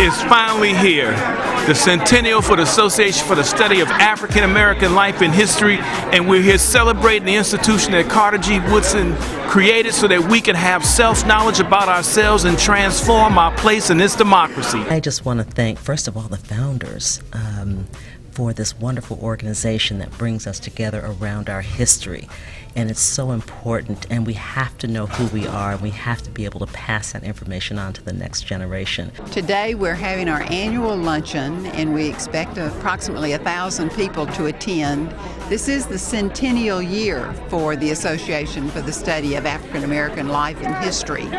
is finally here. The Centennial for the Association for the Study of African American Life and History, and we're here celebrating the institution that Carter G. Woodson created so that we can have self-knowledge about ourselves and transform our place in this democracy. I just want to thank, first of all, the founders for this wonderful organization that brings us together around our history. And it's so important, and we have to know who we are, and we have to be able to pass that information on to the next generation. Today we're having our annual luncheon, and we expect approximately 1,000 people to attend. This is the centennial year for the Association for the Study of African American Life and History.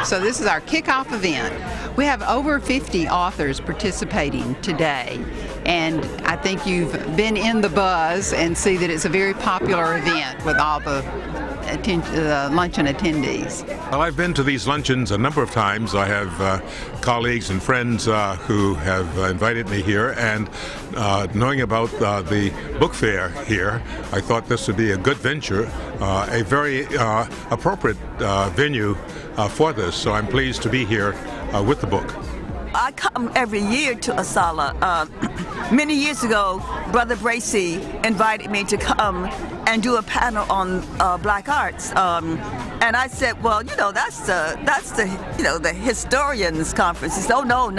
So this is our kickoff event. We have over 50 authors participating today, and I think you've been in the buzz and see that it's a very popular event with all the luncheon attendees. Well, I've been to these luncheons a number of times. I have colleagues and friends who have invited me here, and knowing about the book fair here, I thought this would be a good venture, a very appropriate venue for this. So I'm pleased to be here with the book. I come every year to ASALH. Many years ago, Brother Bracy invited me to come and do a panel on black arts, and I said, well, you know, that's the historians' conference. He said, oh no.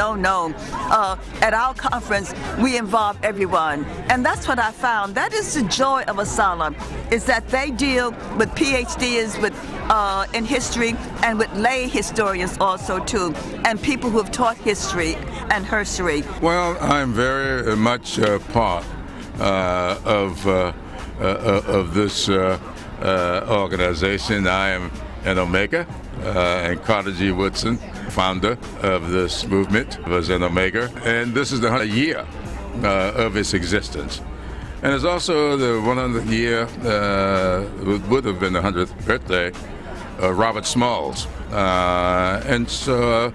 At our conference, we involve everyone, and that's what I found. That is the joy of ASALH, is that they deal with PhDs in history and with lay historians also too, and people who have taught history and herstory. Well, I'm very much part of this organization. I am an Omega, and Carter G. Woodson, founder of this movement, was an Omega, and this is the 100th year of its existence. And it's also the 100th year, would have been the 100th birthday of Robert Smalls. And so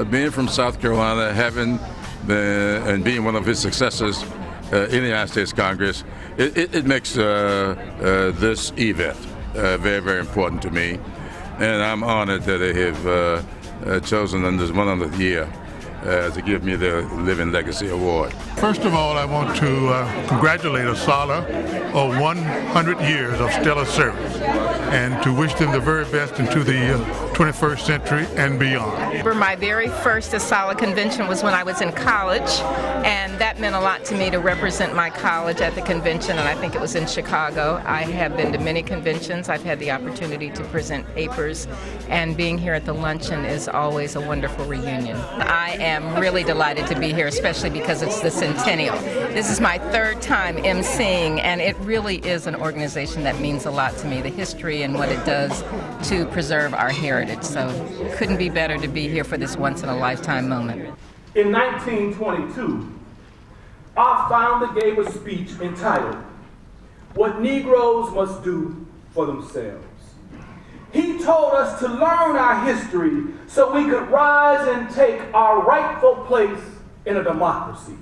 being from South Carolina, having and being one of his successors in the United States Congress, it makes this event very, very important to me. And I'm honored that they have chosen in this 100th year to give me the Living Legacy Award. First of all, I want to congratulate ASALH on 100 years of stellar service, and to wish them the very best into the 21st century and beyond. My very first ASALH convention was when I was in college, and that meant a lot to me to represent my college at the convention, and I think it was in Chicago. I have been to many conventions. I've had the opportunity to present papers, and being here at the luncheon is always a wonderful reunion. I am really delighted to be here, especially because it's the centennial. This is my third time emceeing, and it really is an organization that means a lot to me, the history and what it does to preserve our heritage. So couldn't be better to be here for this once-in-a-lifetime moment. In 1922, our founder gave a speech entitled, "What Negroes Must Do for Themselves." He told us to learn our history so we could rise and take our rightful place in a democracy.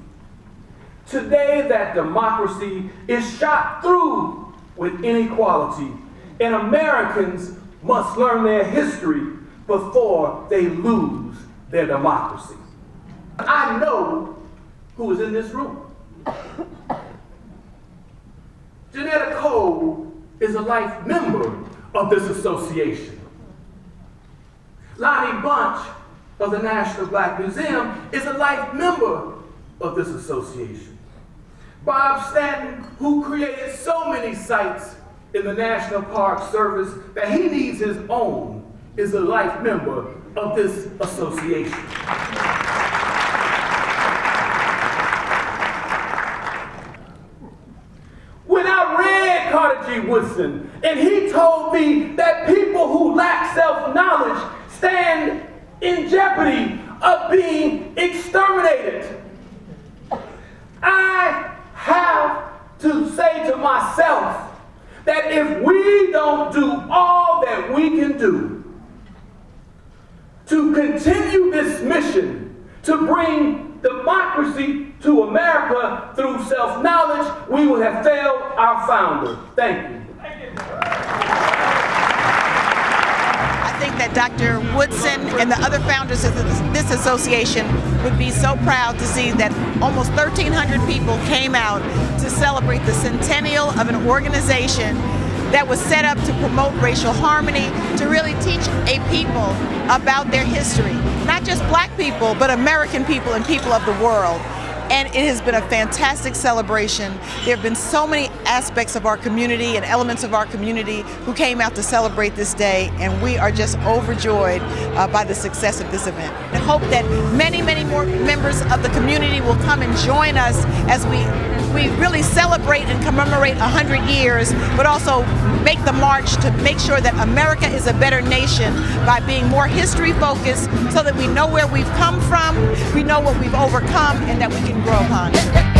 Today, that democracy is shot through with inequality, and Americans must learn their history before they lose their democracy. I know who is in this room. Janetta Cole is a life member of this association. Lonnie Bunch of the National Black Museum is a life member of this association. Bob Stanton, who created so many sites in the National Park Service that he needs his own, is a life member of this association. When I read Carter G. Woodson, and he told me that people who lack self-knowledge stand in jeopardy of being exterminated, I have to say to myself that if we don't do all that we can do to continue this mission to bring democracy to America through self-knowledge, we will have failed our founder. Thank you. I think think that Dr. Woodson and the other founders of this association would be so proud to see that almost 1,300 people came out to celebrate the centennial of an organization that was set up to promote racial harmony, to really teach a people about their history. Not just black people, but American people and people of the world. And it has been a fantastic celebration. There have been so many aspects of our community and elements of our community who came out to celebrate this day, and we are just overjoyed by the success of this event. I hope that many, many more members of the community will come and join us as we really celebrate and commemorate 100 years, but also make the march to make sure that America is a better nation by being more history focused so that we know where we've come from, we know what we've overcome, and that we can grow upon it.